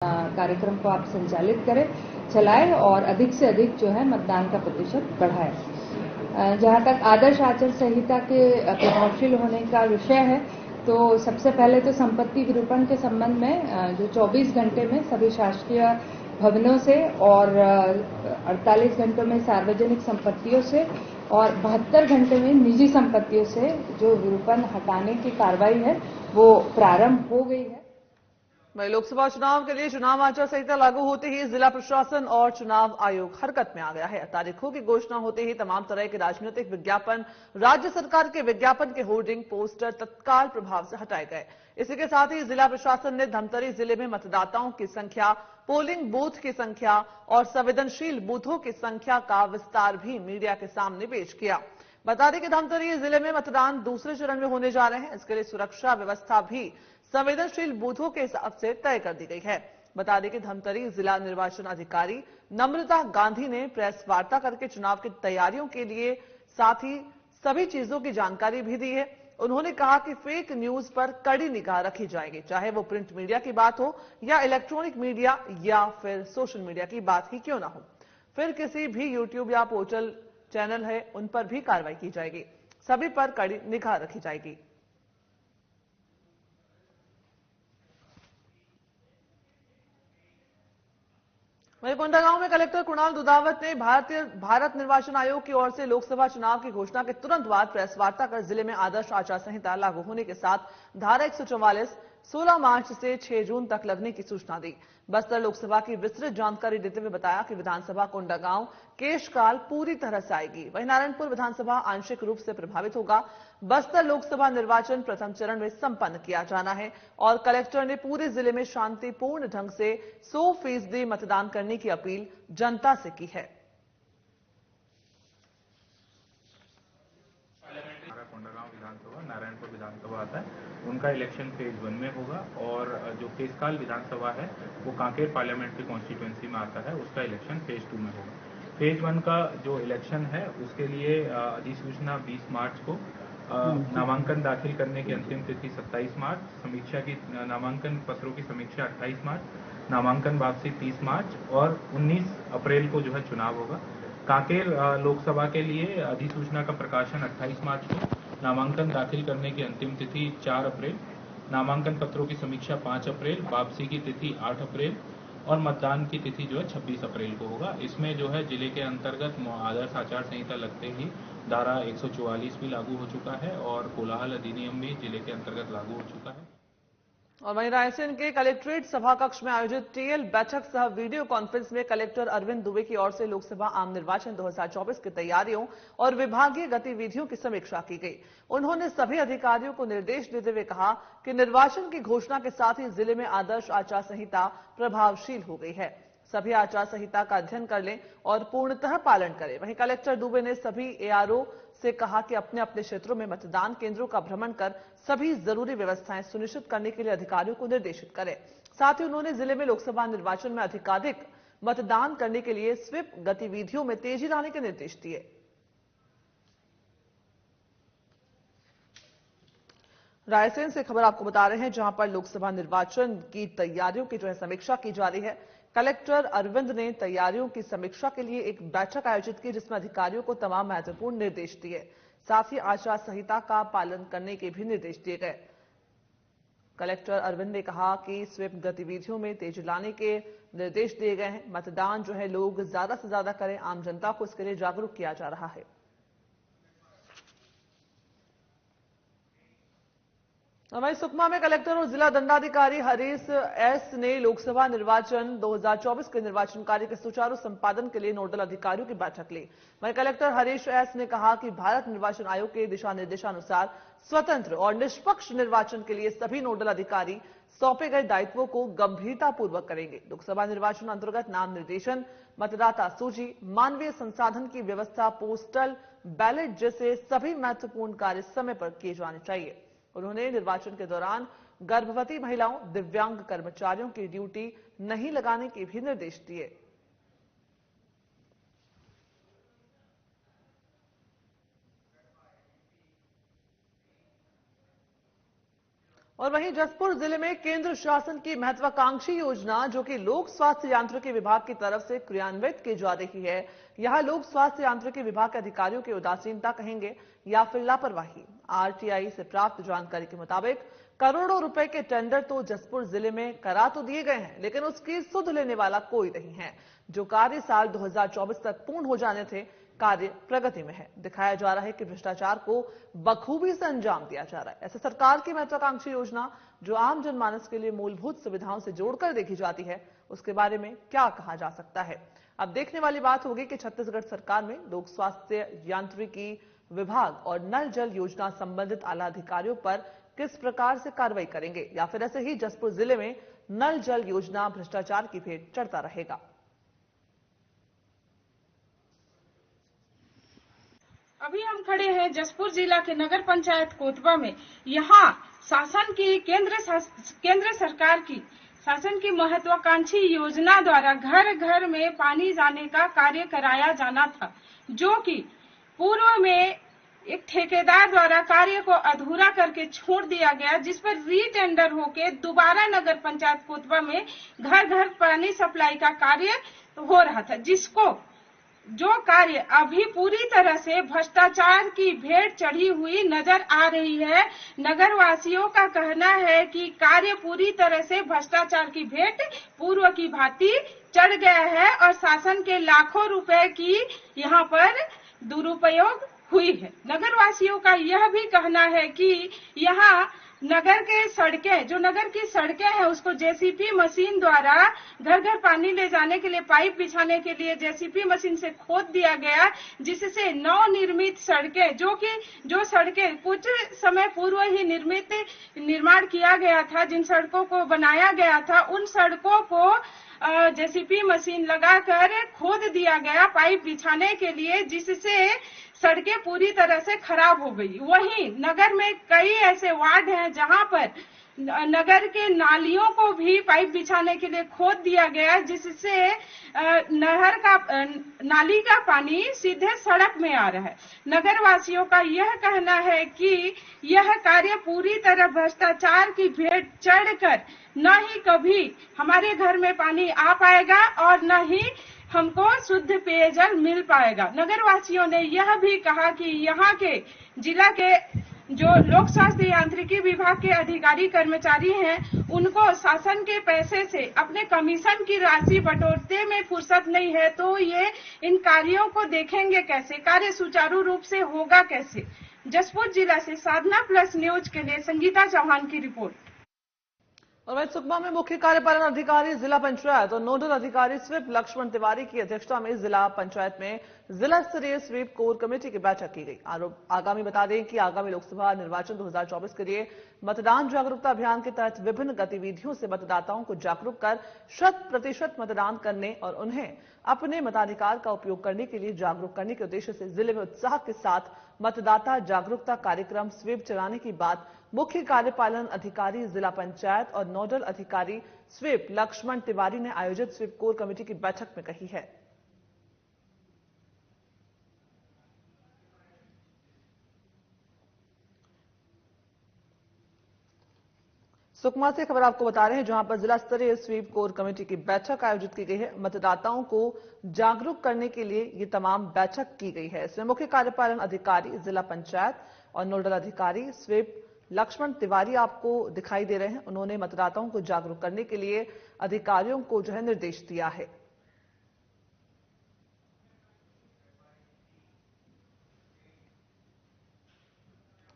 कार्यक्रम को आप संचालित करें, चलाएं और अधिक से अधिक जो है मतदान का प्रतिशत बढ़ाएं। जहां तक आदर्श आचार संहिता के प्रभावशील होने का विषय है, तो सबसे पहले तो संपत्ति विरूपण के संबंध में जो 24 घंटे में सभी शासकीय भवनों से और 48 घंटों में सार्वजनिक संपत्तियों से और 72 घंटे में निजी संपत्तियों से जो विरूपण हटाने की कार्रवाई है वो प्रारंभ हो गई है। वहीं लोकसभा चुनाव के लिए चुनाव आचार संहिता लागू होते ही जिला प्रशासन और चुनाव आयोग हरकत में आ गया है। तारीखों की घोषणा होते ही तमाम तरह के राजनीतिक विज्ञापन, राज्य सरकार के विज्ञापन के होर्डिंग, पोस्टर तत्काल प्रभाव से हटाए गए। इसी के साथ ही जिला प्रशासन ने धमतरी जिले में मतदाताओं की संख्या, पोलिंग बूथ की संख्या और संवेदनशील बूथों की संख्या का विस्तार भी मीडिया के सामने पेश किया। बता दें कि धमतरी जिले में मतदान दूसरे चरण में होने जा रहे हैं। इसके लिए सुरक्षा व्यवस्था भी संवेदनशील बूथों के हिसाब से तय कर दी गई है। बता दें कि धमतरी जिला निर्वाचन अधिकारी नम्रता गांधी ने प्रेस वार्ता करके चुनाव की तैयारियों के लिए साथ ही सभी चीजों की जानकारी भी दी है। उन्होंने कहा कि फेक न्यूज पर कड़ी निगाह रखी जाएगी, चाहे वो प्रिंट मीडिया की बात हो या इलेक्ट्रॉनिक मीडिया या फिर सोशल मीडिया की बात ही क्यों ना हो। फिर किसी भी यूट्यूब या पोर्टल चैनल है उन पर भी कार्रवाई की जाएगी। सभी पर कड़ी निगाह रखी जाएगी। वहीं कोंडागांव में कलेक्टर कुणाल दुधावत ने भारत निर्वाचन आयोग की ओर से लोकसभा चुनाव की घोषणा के तुरंत बाद प्रेस वार्ता कर जिले में आदर्श आचार संहिता लागू होने के साथ धारा 144 16 मार्च से 6 जून तक लगने की सूचना दी। बस्तर लोकसभा की विस्तृत जानकारी देते हुए बताया कि विधानसभा कोंडागांव केशकाल पूरी तरह से आएगी। वहीं नारायणपुर विधानसभा आंशिक रूप से प्रभावित होगा। बस्तर लोकसभा निर्वाचन प्रथम चरण में संपन्न किया जाना है और कलेक्टर ने पूरे जिले में शांतिपूर्ण ढंग से 100% मतदान करने की अपील जनता से की है। कोंडागांव विधानसभा, नारायणपुर विधानसभा आता है, उनका इलेक्शन फेज 1 में होगा और जो केशकाल विधानसभा है वो कांकेर पार्लियामेंट्री कॉन्स्टिट्यूएंसी में आता है, उसका इलेक्शन फेज 2 में होगा। फेज 1 का जो इलेक्शन है उसके लिए अधिसूचना 20 मार्च को, नामांकन दाखिल करने की अंतिम तिथि 27 मार्च, समीक्षा की नामांकन पत्रों की समीक्षा 28 मार्च, नामांकन वापसी 30 मार्च और 19 अप्रैल को जो है चुनाव होगा। कांकेर लोकसभा के लिए अधिसूचना का प्रकाशन 28 मार्च को, नामांकन दाखिल करने की अंतिम तिथि 4 अप्रैल, नामांकन पत्रों की समीक्षा 5 अप्रैल, वापसी की तिथि 8 अप्रैल और मतदान की तिथि जो है 26 अप्रैल को होगा। इसमें जो है जिले के अंतर्गत आदर्श आचार संहिता लगते ही धारा 144 भी लागू हो चुका है और कोलाहल अधिनियम भी जिले के अंतर्गत लागू हो चुका है। और वहीं रायसेन के कलेक्ट्रेट सभा कक्ष में आयोजित टीएल बैठक सह वीडियो कॉन्फ्रेंस में कलेक्टर अरविंद दुबे की ओर से लोकसभा आम निर्वाचन 2024 की तैयारियों और विभागीय गतिविधियों की समीक्षा की गई। उन्होंने सभी अधिकारियों को निर्देश देते हुए कहा कि निर्वाचन की घोषणा के साथ ही जिले में आदर्श आचार संहिता प्रभावशील हो गई है। सभी आचार संहिता का अध्ययन कर लें और पूर्णतः पालन करें। वहीं कलेक्टर दुबे ने सभी एआरओ से कहा कि अपने अपने क्षेत्रों में मतदान केंद्रों का भ्रमण कर सभी जरूरी व्यवस्थाएं सुनिश्चित करने के लिए अधिकारियों को निर्देशित करें। साथ ही उन्होंने जिले में लोकसभा निर्वाचन में अधिकाधिक मतदान करने के लिए स्वीप गतिविधियों में तेजी लाने के निर्देश दिए। रायसेन से खबर आपको बता रहे हैं, जहां पर लोकसभा निर्वाचन की तैयारियों की जो है समीक्षा की जा रही है। कलेक्टर अरविंद ने तैयारियों की समीक्षा के लिए एक बैठक आयोजित की, जिसमें अधिकारियों को तमाम महत्वपूर्ण निर्देश दिए। साथ ही आचार संहिता का पालन करने के भी निर्देश दिए गए। कलेक्टर अरविंद ने कहा कि स्वीप गतिविधियों में तेजी लाने के निर्देश दिए गए हैं। मतदान जो है लोग ज्यादा से ज्यादा करें, आम जनता को इसके लिए जागरूक किया जा रहा है। वहीं सुकमा में कलेक्टर और जिला दंडाधिकारी हरीश एस ने लोकसभा निर्वाचन 2024 के निर्वाचन कार्य के सुचारू संपादन के लिए नोडल अधिकारियों की बैठक ली। वहीं कलेक्टर हरीश एस ने कहा कि भारत निर्वाचन आयोग के दिशा निर्देशानुसार स्वतंत्र और निष्पक्ष निर्वाचन के लिए सभी नोडल अधिकारी सौंपे गए दायित्वों को गंभीरतापूर्वक करेंगे। लोकसभा निर्वाचन अंतर्गत नाम निर्देशन, मतदाता सूची, मानवीय संसाधन की व्यवस्था, पोस्टल बैलेट जैसे सभी महत्वपूर्ण कार्य समय पर किए जाने चाहिए। उन्होंने निर्वाचन के दौरान गर्भवती महिलाओं, दिव्यांग कर्मचारियों की ड्यूटी नहीं लगाने के भी निर्देश दिए। और वहीं जसपुर जिले में केंद्र शासन की महत्वाकांक्षी योजना जो कि लोक स्वास्थ्य यांत्रिकी विभाग की तरफ से क्रियान्वित की जा रही है, यहां लोक स्वास्थ्य यांत्रिकी विभाग के अधिकारियों की उदासीनता कहेंगे या फिर लापरवाही। आरटीआई से प्राप्त जानकारी के मुताबिक करोड़ों रुपए के टेंडर तो जसपुर जिले में करा तो दिए गए हैं, लेकिन उसकी सुध लेने वाला कोई नहीं है। जो कार्य साल 2024 तक पूर्ण हो जाने थे, कार्य प्रगति में है। दिखाया जा रहा है कि भ्रष्टाचार को बखूबी से अंजाम दिया जा रहा है। ऐसे सरकार की महत्वाकांक्षी योजना जो आम जनमानस के लिए मूलभूत सुविधाओं से जोड़कर देखी जाती है, उसके बारे में क्या कहा जा सकता है। अब देखने वाली बात होगी कि छत्तीसगढ़ सरकार में लोक स्वास्थ्य यांत्रिकी विभाग और नल जल योजना संबंधित आला अधिकारियों पर किस प्रकार से कार्रवाई करेंगे, या फिर ऐसे ही जसपुर जिले में नल जल योजना भ्रष्टाचार की भेंट चढ़ता रहेगा। अभी हम खड़े हैं जसपुर जिला के नगर पंचायत कोतवा में। यहाँ शासन की केंद्र सरकार की शासन की महत्वाकांक्षी योजना द्वारा घर घर में पानी जाने का कार्य कराया जाना था, जो कि पूर्व में एक ठेकेदार द्वारा कार्य को अधूरा करके छोड़ दिया गया, जिस पर रीटेंडर होके दोबारा नगर पंचायत कोतवा में घर घर पानी सप्लाई का कार्य हो रहा था, जिसको जो कार्य अभी पूरी तरह से भ्रष्टाचार की भेंट चढ़ी हुई नजर आ रही है। नगर वासियों का कहना है कि कार्य पूरी तरह से भ्रष्टाचार की भेंट पूर्व की भांति चढ़ गया है और शासन के लाखों रुपए की यहाँ पर दुरुपयोग हुई है। नगर वासियों का यह भी कहना है कि यहाँ नगर के सड़कें, जो नगर की सड़कें हैं, उसको जेसीपी मशीन द्वारा घर घर पानी ले जाने के लिए पाइप बिछाने के लिए जेसीपी मशीन से खोद दिया गया, जिससे नवनिर्मित सड़कें, जो सड़कें कुछ समय पूर्व ही निर्माण किया गया था, जिन सड़कों को बनाया गया था, उन सड़कों को जेसीपी मशीन लगाकर खोद दिया गया पाइप बिछाने के लिए, जिससे सड़कें पूरी तरह से खराब हो गई। वहीं नगर में कई ऐसे वार्ड हैं जहां पर नगर के नालियों को भी पाइप बिछाने के लिए खोद दिया गया, जिससे नाली का पानी सीधे सड़क में आ रहा है। नगर वासियों का यह कहना है कि यह कार्य पूरी तरह भ्रष्टाचार की भेंट चढ़कर न ही कभी हमारे घर में पानी आ पाएगा और न ही हमको शुद्ध पेयजल मिल पाएगा। नगर वासियों ने यह भी कहा कि यहाँ के जिला के जो लोक स्वास्थ्य यांत्रिकी विभाग के अधिकारी कर्मचारी हैं, उनको शासन के पैसे से अपने कमीशन की राशि बटोरते में फुर्सत नहीं है, तो ये इन कार्यों को देखेंगे कैसे, कार्य सुचारू रूप से होगा कैसे। जसपुर जिला से साधना प्लस न्यूज के लिए संगीता चौहान की रिपोर्ट। और वहीं सुकमा में मुख्य कार्यपालन अधिकारी जिला पंचायत और नोडल अधिकारी स्वीप लक्ष्मण तिवारी की अध्यक्षता में जिला पंचायत में जिला स्तरीय स्वीप कोर कमेटी की बैठक की गई। आगामी बता दें कि आगामी लोकसभा निर्वाचन 2024 के लिए मतदान जागरूकता अभियान के तहत विभिन्न गतिविधियों से मतदाताओं को जागरूक कर 100% मतदान करने और उन्हें अपने मताधिकार का उपयोग करने के लिए जागरूक करने के उद्देश्य से जिले में उत्साह के साथ मतदाता जागरूकता कार्यक्रम स्वीप चलाने की बात मुख्य कार्यपालन अधिकारी जिला पंचायत और नोडल अधिकारी स्वीप लक्ष्मण तिवारी ने आयोजित स्वीप कोर कमेटी की बैठक में कही है। सुकमा से खबर आपको बता रहे हैं, जहां पर जिला स्तरीय स्वीप कोर कमेटी की बैठक आयोजित की गई है। मतदाताओं को जागरूक करने के लिए ये तमाम बैठक की गई है। इसमें मुख्य कार्यपालन अधिकारी जिला पंचायत और नोडल अधिकारी स्वीप लक्ष्मण तिवारी आपको दिखाई दे रहे हैं। उन्होंने मतदाताओं को जागरूक करने के लिए अधिकारियों को जो है निर्देश दिया है।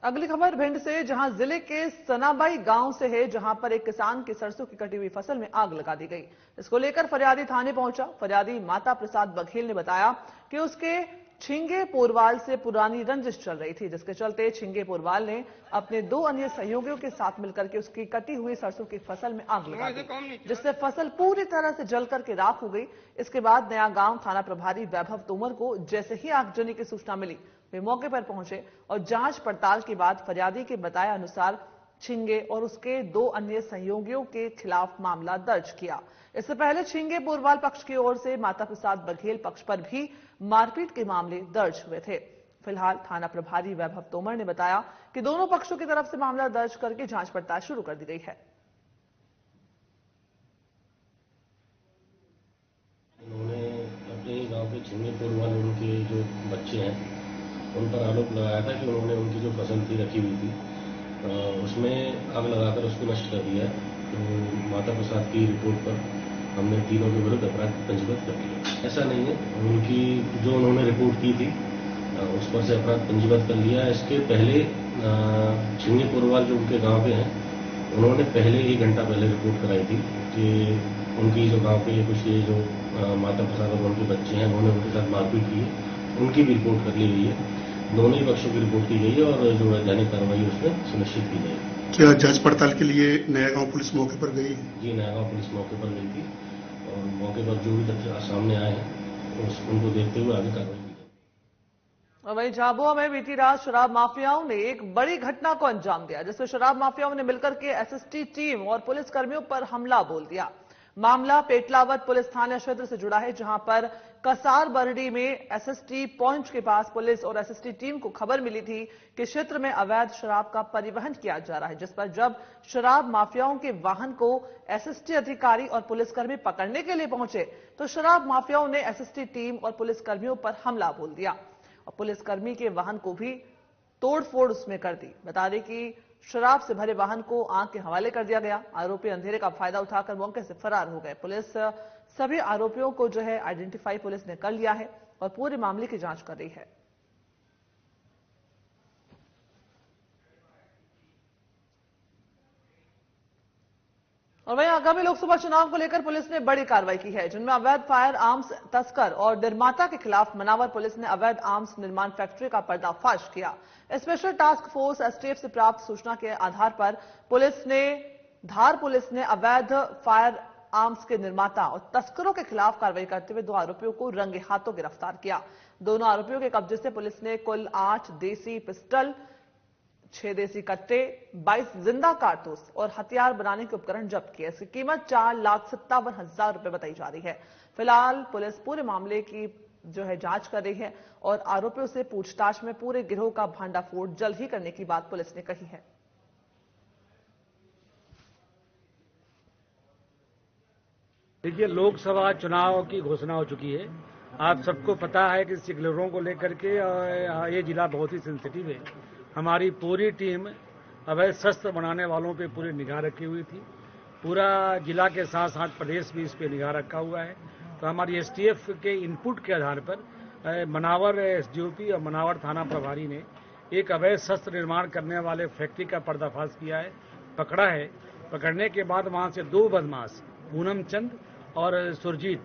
अगली खबर भिंड से, जहां जिले के सनाबाई गांव से है, जहां पर एक किसान की सरसों की कटी हुई फसल में आग लगा दी गई। इसको लेकर फरियादी थाने पहुंचा। फरियादी माता प्रसाद बघेल ने बताया कि उसके छिंगे पोरवाल से पुरानी रंजिश चल रही थी, जिसके चलते छिंगे पोरवाल ने अपने 2 अन्य सहयोगियों के साथ मिलकर के उसकी कटी हुई सरसों की फसल में आग लगा दी, जिससे फसल पूरी तरह से जल करके राख हो गई। इसके बाद नया गांव थाना प्रभारी वैभव तोमर को जैसे ही आगजनी की सूचना मिली, वे मौके पर पहुंचे और जांच पड़ताल के बाद फरियादी के बताए अनुसार छिंगे और उसके 2 अन्य सहयोगियों के खिलाफ मामला दर्ज किया। इससे पहले छिंगे पोरवाल पक्ष की ओर से माता प्रसाद बघेल पक्ष पर भी मारपीट के मामले दर्ज हुए थे। फिलहाल थाना प्रभारी वैभव तोमर ने बताया कि दोनों पक्षों की तरफ से मामला दर्ज करके जांच पड़ताल शुरू कर दी गई है। उन्होंने अपने गांव के झिंगेपुर वाले उनके जो बच्चे हैं उन पर आरोप लगाया था कि उन्होंने उनकी जो फसल थी रखी हुई थी उसमें आग लगाकर उसको नष्ट कर दिया। तो माता प्रसाद की रिपोर्ट पर हमने तीनों के विरुद्ध अपराध पंजीबद्ध कर दिया। ऐसा नहीं है, उनकी जो उन्होंने रिपोर्ट की थी उस पर से अपराध पंजीबद्ध कर लिया। इसके पहले झिंगेपुरवाल जो उनके गांव के हैं उन्होंने पहले 1 घंटा पहले रिपोर्ट कराई थी कि उनकी जो गांव के कुछ ये जो माता प्रसाद और उनके बच्चे हैं उन्होंने उनके साथ मारपीट की है, उनकी भी रिपोर्ट कर ली गई है। दोनों ही पक्षों की रिपोर्ट की गई है और जो वैधानिक कार्रवाई उसमें सुनिश्चित की गई। क्या जांच पड़ताल के लिए नयागांव पुलिस मौके पर गई? जी, नयागांव पुलिस मौके पर गई थी और मौके पर जो भी तथ्य सामने आए हैं उनको देखते हुए आगे कार्रवाई की गई। और वहीं झाबुआ में बीती रात शराब माफियाओं ने एक बड़ी घटना को अंजाम दिया, जिसमें शराब माफियाओं ने मिलकर के एसएसटी टीम और पुलिस कर्मियों पर हमला बोल दिया। मामला पेटलावद पुलिस थाना क्षेत्र से जुड़ा है, जहां पर कसार बरडी में एसएसटी पॉइंट के पास पुलिस और एसएसटी टीम को खबर मिली थी कि क्षेत्र में अवैध शराब का परिवहन किया जा रहा है, जिस पर जब शराब माफियाओं के वाहन को एसएसटी अधिकारी और पुलिसकर्मी पकड़ने के लिए पहुंचे तो शराब माफियाओं ने एसएसटी टीम और पुलिसकर्मियों पर हमला बोल दिया और पुलिसकर्मी के वाहन को भी तोड़फोड़ उसमें कर दी। बता दें कि शराब से भरे वाहन को आग के हवाले कर दिया गया। आरोपी अंधेरे का फायदा उठाकर मौके से फरार हो गए। पुलिस सभी आरोपियों को जो है आइडेंटिफाई पुलिस ने कर लिया है और पूरे मामले की जांच कर रही है। और वहीं आगामी लोकसभा चुनाव को लेकर पुलिस ने बड़ी कार्रवाई की है, जिनमें अवैध फायर आर्म्स तस्कर और निर्माता के खिलाफ मनावर पुलिस ने अवैध आर्म्स निर्माण फैक्ट्री का पर्दाफाश किया। स्पेशल टास्क फोर्स एसटीएफ से प्राप्त सूचना के आधार पर धार पुलिस ने अवैध फायर आर्म्स के निर्माता और तस्करों के खिलाफ कार्रवाई करते हुए 2 आरोपियों को रंगे हाथों गिरफ्तार किया। दोनों आरोपियों के कब्जे से पुलिस ने कुल 8 देसी पिस्टल, 6 देसी कट्टे, 22 जिंदा कारतूस और हथियार बनाने के उपकरण जब्त किए। इसकी कीमत 4,57,000 रुपए बताई जा रही है। फिलहाल पुलिस पूरे मामले की जो है जांच कर रही है और आरोपियों से पूछताछ में पूरे गिरोह का भांडाफोड़ जल्द ही करने की बात पुलिस ने कही है। देखिए, लोकसभा चुनाव की घोषणा हो चुकी है। आप सबको पता है कि सिग्नलों को लेकर के ये जिला बहुत ही सेंसिटिव है। हमारी पूरी टीम अवैध शस्त्र बनाने वालों पे पूरी निगाह रखी हुई थी। पूरा जिला के साथ साथ प्रदेश भी इस पे निगाह रखा हुआ है। तो हमारी एसटीएफ के इनपुट के आधार पर मनावर एसडीओपी और मनावर थाना प्रभारी ने एक अवैध शस्त्र निर्माण करने वाले फैक्ट्री का पर्दाफाश किया है, पकड़ा है। पकड़ने के बाद वहां से 2 बदमाश, पूनम चंद और सुरजीत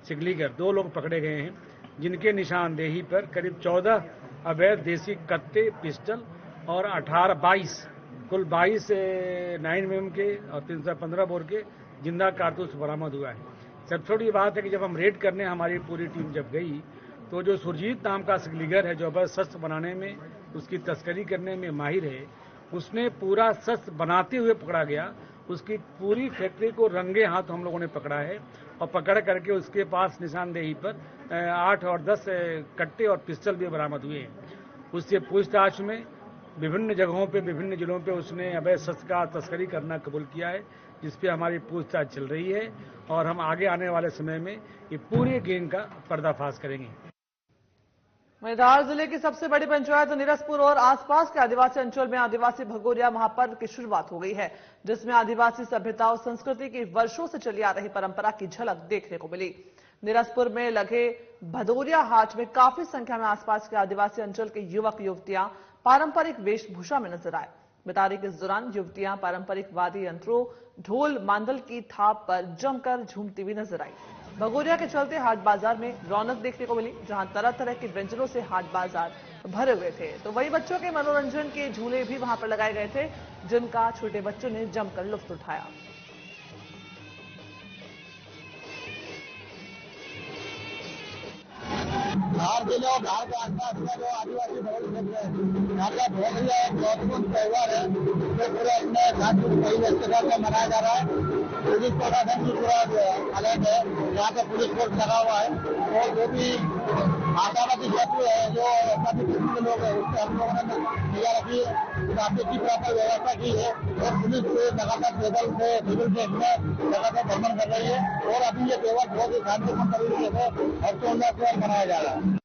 सिगलीगर, 2 लोग पकड़े गए हैं, जिनके निशानदेही पर करीब 14 अवैध देसी कट्टे, पिस्टल और कुल 22 9mm के और 315 बोर के जिंदा कारतूस बरामद हुआ है। सबसे छोटी बात है कि जब हम रेड करने हमारी पूरी टीम जब गई तो जो सुरजीत नाम का सिगलीगर है, जो अवैध शस्त्र बनाने में, उसकी तस्करी करने में माहिर है, उसने पूरा शस्त्र बनाते हुए पकड़ा गया। उसकी पूरी फैक्ट्री को रंगे हाथ हम लोगों ने पकड़ा है और पकड़ करके उसके पास निशानदेही पर 8 और 10 कट्टे और पिस्टल भी बरामद हुए हैं। उससे पूछताछ में विभिन्न जगहों पे, विभिन्न जिलों पे उसने अवैध शस्त्र का तस्करी करना कबूल किया है, जिस पे हमारी पूछताछ चल रही है और हम आगे आने वाले समय में ये पूरे गैंग का पर्दाफाश करेंगे। वहीं धार जिले की सबसे बड़ी पंचायत निरसपुर और आसपास के आदिवासी अंचल में आदिवासी भगोरिया महापर्व की शुरुआत हो गई है, जिसमें आदिवासी सभ्यता और संस्कृति की वर्षों से चली आ रही परंपरा की झलक देखने को मिली। निरसपुर में लगे भदौरिया हाट में काफी संख्या में आसपास के आदिवासी अंचल के युवक युवतियां पारंपरिक वेशभूषा में नजर आए। बता दें कि इस दौरान युवतियां पारंपरिक वाद्य यंत्रों, ढोल मांदल की थाप पर जमकर झूमती हुई नजर आई। भगोरिया के चलते हाट बाजार में रौनक देखने को मिली, जहां तरह तरह के व्यंजनों से हाट बाजार भरे हुए थे। तो वही बच्चों के मनोरंजन के झूले भी वहां पर लगाए गए थे, जिनका छोटे बच्चों ने जमकर लुत्फ उठाया। धार जिले और धार के आसपास का जो आदिवासी बहुल क्षेत्र है, यहाँ का भगोरिया एक महत्वपूर्ण त्योहार है, जो पूरे अपने 7 महीने से मनाया जा रहा है। पुलिस प्रशासन की पूरा अलर्ट है। यहाँ पे पुलिस फोर्स लगा हुआ है और जो भी आशावादी शत्रु है, जो सभी किस्म के लोग हैं, उससे हम लोगों ने निगाह रखी है, ट्रैफिक की प्रॉपर व्यवस्था की है और पुलिस लगातार सिविल ड्रेस में लगातार भ्रमण कर रही है और अभी ये त्योहार बहुत ही शांतिपूर्ण तरीके से हर्षोल्लास से मनाया जा रहा है।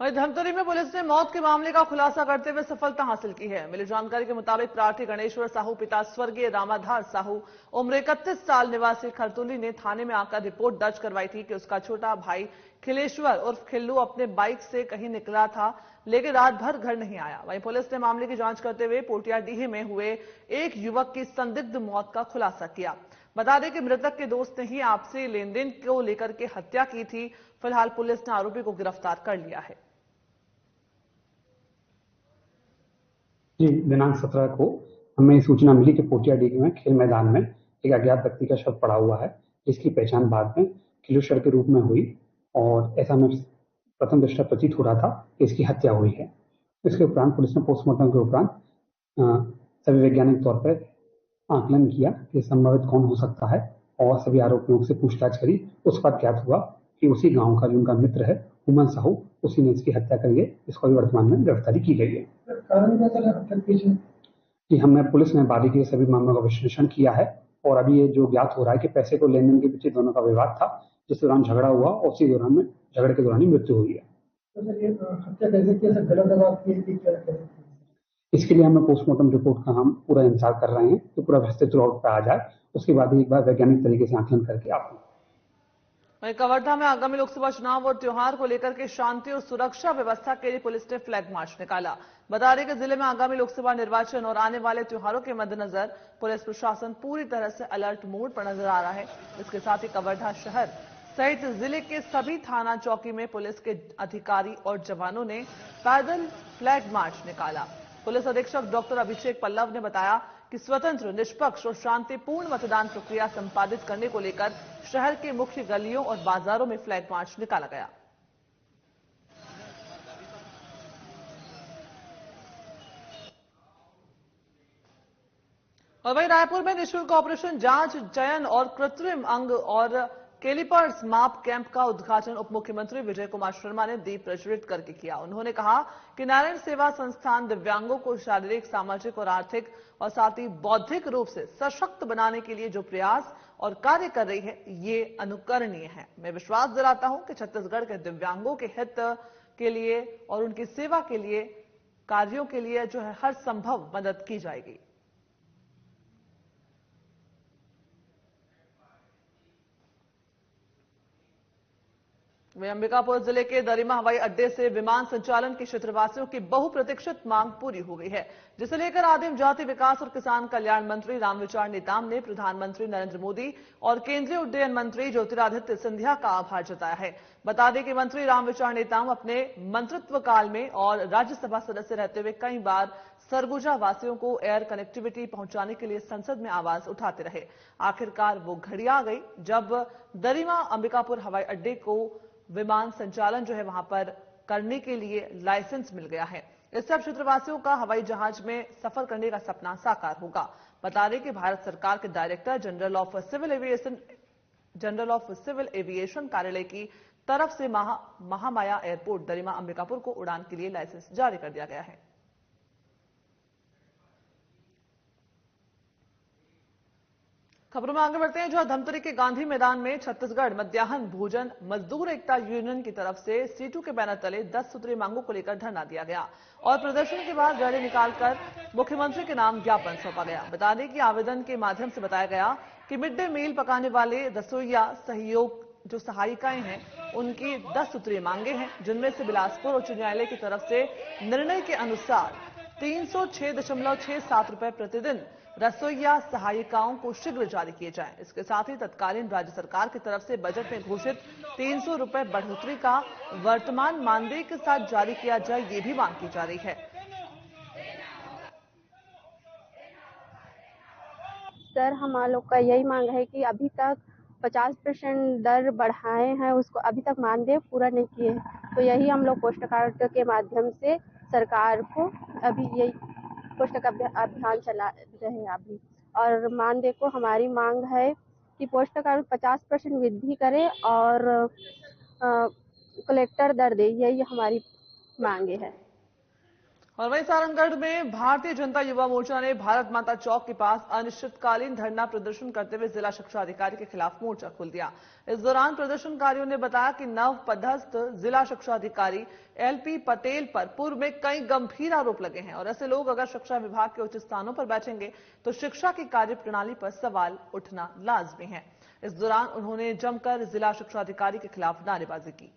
वहीं धमतरी में पुलिस ने मौत के मामले का खुलासा करते हुए सफलता हासिल की है। मिली जानकारी के मुताबिक प्रार्थी गणेश्वर साहू पिता स्वर्गीय रामाधार साहू उम्र 31 साल निवासी खरतुली ने थाने में आकर रिपोर्ट दर्ज करवाई थी कि उसका छोटा भाई खिलेश्वर उर्फ खिल्लू अपने बाइक से कहीं निकला था, लेकिन रात भर घर नहीं आया। वहीं पुलिस ने मामले की जांच करते हुए पोटियाडीह में हुए एक युवक की संदिग्ध मौत का खुलासा किया। बता दें कि मृतक के दोस्त ने ही आपसी लेन देन को लेकर के हत्या की थी। फिलहाल पुलिस ने आरोपी को गिरफ्तार कर लिया है। जी, दिनांक 17 को हमें सूचना मिली कि पोटियाडीह में खेल मैदान में एक अज्ञात व्यक्ति का शव पड़ा हुआ है, जिसकी पहचान बाद में खिलेश्वर के रूप में हुई और ऐसा हमें प्रथम दृष्टया प्रतीत हो रहा था कि इसकी हत्या हुई है। इसके उपरांत पुलिस ने पोस्टमार्टम के उपरांत सभी वैज्ञानिक तौर पर आकलन किया कि संभवित कौन हो सकता है और सभी आरोपियों से पूछताछ करी। उस पर ज्ञात हुआ कि उसी गांव का जो उनका मित्र है उमन साहू, उसी ने इसकी हत्या करी है। इसको अभी वर्तमान में गिरफ्तारी की गई है। कारण क्या चला हत्या पीछे? जी, पुलिस ने बारीकी से सभी मामलों का विश्लेषण किया है और अभी ये जो ज्ञात हो रहा है कि पैसे को लेन देन के पीछे दोनों का विवाद था, जिस दौरान झगड़ा हुआ और उसी दौरान में झगड़े के दौरान ही मृत्यु हुई है। हत्या कैसे गलत? इसके लिए हमें पोस्टमार्टम रिपोर्ट का हम पूरा इंतजार कर रहे हैं कि पूरा व्यवस्थित रूप पे आ जाए, उसके बाद एक बार वैज्ञानिक तरीके से आकलन करके आपको। वहीं कवर्धा में आगामी लोकसभा चुनाव और त्योहार को लेकर के शांति और सुरक्षा व्यवस्था के लिए पुलिस ने फ्लैग मार्च निकाला। बता दें कि जिले में आगामी लोकसभा निर्वाचन और आने वाले त्योहारों के मद्देनजर पुलिस प्रशासन पूरी तरह से अलर्ट मोड पर नजर आ रहा है। इसके साथ ही कवर्धा शहर सहित जिले के सभी थाना चौकी में पुलिस के अधिकारी और जवानों ने पैदल फ्लैग मार्च निकाला। पुलिस अधीक्षक डॉक्टर अभिषेक पल्लव ने बताया कि स्वतंत्र, निष्पक्ष और शांतिपूर्ण मतदान प्रक्रिया संपादित करने को लेकर शहर के मुख्य गलियों और बाजारों में फ्लैग मार्च निकाला गया। और वहीं रायपुर में निःशुल्क ऑपरेशन जांच, चयन और कृत्रिम अंग और कैलिपर्स माप कैंप का उद्घाटन उप मुख्यमंत्री विजय कुमार शर्मा ने दीप प्रज्वलित करके किया। उन्होंने कहा कि नारायण सेवा संस्थान दिव्यांगों को शारीरिक, सामाजिक और आर्थिक और साथ ही बौद्धिक रूप से सशक्त बनाने के लिए जो प्रयास और कार्य कर रही है, ये अनुकरणीय है। मैं विश्वास दिलाता हूं कि छत्तीसगढ़ के दिव्यांगों के हित के लिए और उनकी सेवा के लिए कार्यों के लिए जो है हर संभव मदद की जाएगी। वहीं अंबिकापुर जिले के दरिमा हवाई अड्डे से विमान संचालन के क्षेत्रवासियों की बहुप्रतीक्षित मांग पूरी हो गई है, जिसे लेकर आदिम जाति विकास और किसान कल्याण मंत्री रामविचार नेताम ने प्रधानमंत्री नरेंद्र मोदी और केंद्रीय उड्डयन मंत्री ज्योतिरादित्य सिंधिया का आभार जताया है। बता दें कि मंत्री रामविचार नेताम अपने मंत्रित्व काल में और राज्यसभा सदस्य रहते हुए कई बार सरगुजा वासियों को एयर कनेक्टिविटी पहुंचाने के लिए संसद में आवाज उठाते रहे। आखिरकार वो घड़ी आ गई जब दरिमा अंबिकापुर हवाई अड्डे को विमान संचालन जो है वहां पर करने के लिए लाइसेंस मिल गया है। इससे अब क्षेत्रवासियों का हवाई जहाज में सफर करने का सपना साकार होगा। बता दें कि भारत सरकार के director general of civil aviation कार्यालय की तरफ से महामाया एयरपोर्ट दरिमा अंबिकापुर को उड़ान के लिए लाइसेंस जारी कर दिया गया है। खबरों में आगे बढ़ते हैं। जहां धमतरी के गांधी मैदान में छत्तीसगढ़ मध्याह्न भोजन मजदूर एकता यूनियन की तरफ से सीटू के बैनर तले 10 सूत्रीय मांगों को लेकर धरना दिया गया और प्रदर्शन के बाद रैली निकालकर मुख्यमंत्री के नाम ज्ञापन सौंपा गया। बता दें कि आवेदन के माध्यम से बताया गया कि मिड डे मील पकाने वाले रसोइया सहयोग जो सहायिकाएं हैं उनकी 10 सूत्रीय मांगे हैं, जिनमें से बिलासपुर उच्च न्यायालय की तरफ से निर्णय के अनुसार 306.67 रुपए प्रतिदिन रसोइया सहायिकाओं को शीघ्र जारी किए जाएं। इसके साथ ही तत्कालीन राज्य सरकार की तरफ से बजट में घोषित 300 रुपए बढ़ोतरी का वर्तमान मानदेय के साथ जारी किया जाए, ये भी मांग की जा रही है। सर, हम लोग का यही मांग है कि अभी तक 50% दर बढ़ाए हैं, उसको अभी तक मानदेय पूरा नहीं किए। तो यही हम लोग पोस्ट कार्ड के माध्यम से सरकार को अभी यही पोस्ट का अभियान चला रहे हैं अभी। और मानदेय को हमारी मांग है कि पोस्ट कार्ड 50% वृद्धि करे और कलेक्टर दर दे, यही हमारी मांगे है। और वहीं सारंगगढ़ में भारतीय जनता युवा मोर्चा ने भारत माता चौक के पास अनिश्चितकालीन धरना प्रदर्शन करते हुए जिला शिक्षा अधिकारी के खिलाफ मोर्चा खोल दिया। इस दौरान प्रदर्शनकारियों ने बताया कि नव पदस्थ जिला शिक्षा अधिकारी LP पटेल पर पूर्व में कई गंभीर आरोप लगे हैं और ऐसे लोग अगर शिक्षा विभाग के उच्च स्थानों पर बैठेंगे तो शिक्षा की कार्य प्रणाली पर सवाल उठना लाजमी है। इस दौरान उन्होंने जमकर जिला शिक्षा अधिकारी के खिलाफ नारेबाजी की।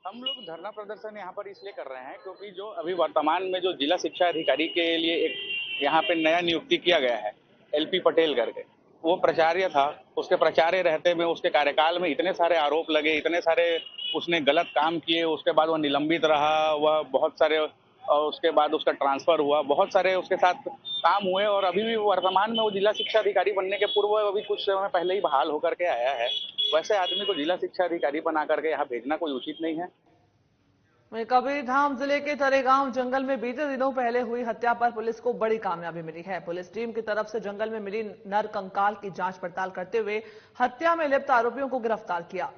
हम लोग धरना प्रदर्शन यहाँ पर इसलिए कर रहे हैं क्योंकि जो अभी वर्तमान में जो जिला शिक्षा अधिकारी के लिए एक यहाँ पे नया नियुक्ति किया गया है LP पटेल करके, वो प्राचार्य था। उसके प्राचार्य रहते में उसके कार्यकाल में इतने सारे आरोप लगे, इतने सारे उसने गलत काम किए, उसके बाद वह निलंबित रहा, वह बहुत सारे, और उसके बाद उसका ट्रांसफर हुआ, बहुत सारे उसके साथ काम हुए और अभी भी वर्तमान में वो जिला शिक्षा अधिकारी बनने के पूर्व अभी कुछ समय पहले ही बहाल होकर के आया है। वैसे आदमी को जिला शिक्षा अधिकारी बना करके यहाँ भेजना कोई उचित नहीं है। वहीं कबीरधाम जिले के तरेगांव जंगल में बीते दिनों पहले हुई हत्या पर पुलिस को बड़ी कामयाबी मिली है। पुलिस टीम की तरफ से जंगल में मिली नर कंकाल की जांच पड़ताल करते हुए हत्या में लिप्त आरोपियों को गिरफ्तार किया।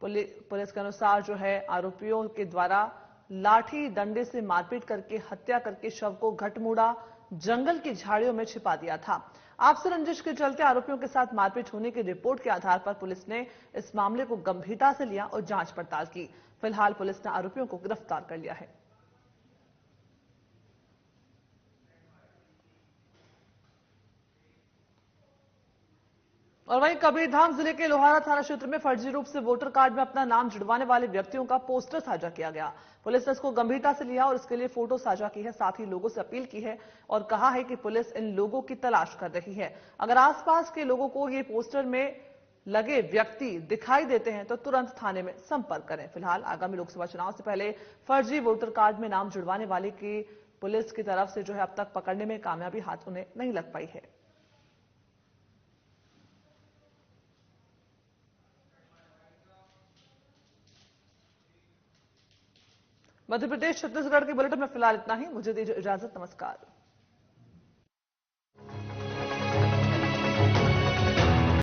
पुलिस के अनुसार जो है आरोपियों के द्वारा लाठी डंडे से मारपीट करके हत्या करके शव को घटमुड़ा जंगल की झाड़ियों में छिपा दिया था। आपसी रंजिश के चलते आरोपियों के साथ मारपीट होने की रिपोर्ट के आधार पर पुलिस ने इस मामले को गंभीरता से लिया और जांच पड़ताल की। फिलहाल पुलिस ने आरोपियों को गिरफ्तार कर लिया है। और वहीं कबीरधाम जिले के लोहारा थाना क्षेत्र में फर्जी रूप से वोटर कार्ड में अपना नाम जुड़वाने वाले व्यक्तियों का पोस्टर साझा किया गया। पुलिस ने इसको गंभीरता से लिया और इसके लिए फोटो साझा की है। साथ ही लोगों से अपील की है और कहा है कि पुलिस इन लोगों की तलाश कर रही है। अगर आसपास के लोगों को ये पोस्टर में लगे व्यक्ति दिखाई देते हैं तो तुरंत थाने में संपर्क करें। फिलहाल आगामी लोकसभा चुनाव से पहले फर्जी वोटर कार्ड में नाम जुड़वाने वाले की पुलिस की तरफ से जो है अब तक पकड़ने में कामयाबी हाथ उन्हें नहीं लग पाई है। मध्य प्रदेश छत्तीसगढ़ के बुलेटिन में फिलहाल इतना ही। मुझे दीजिए इजाजत। नमस्कार।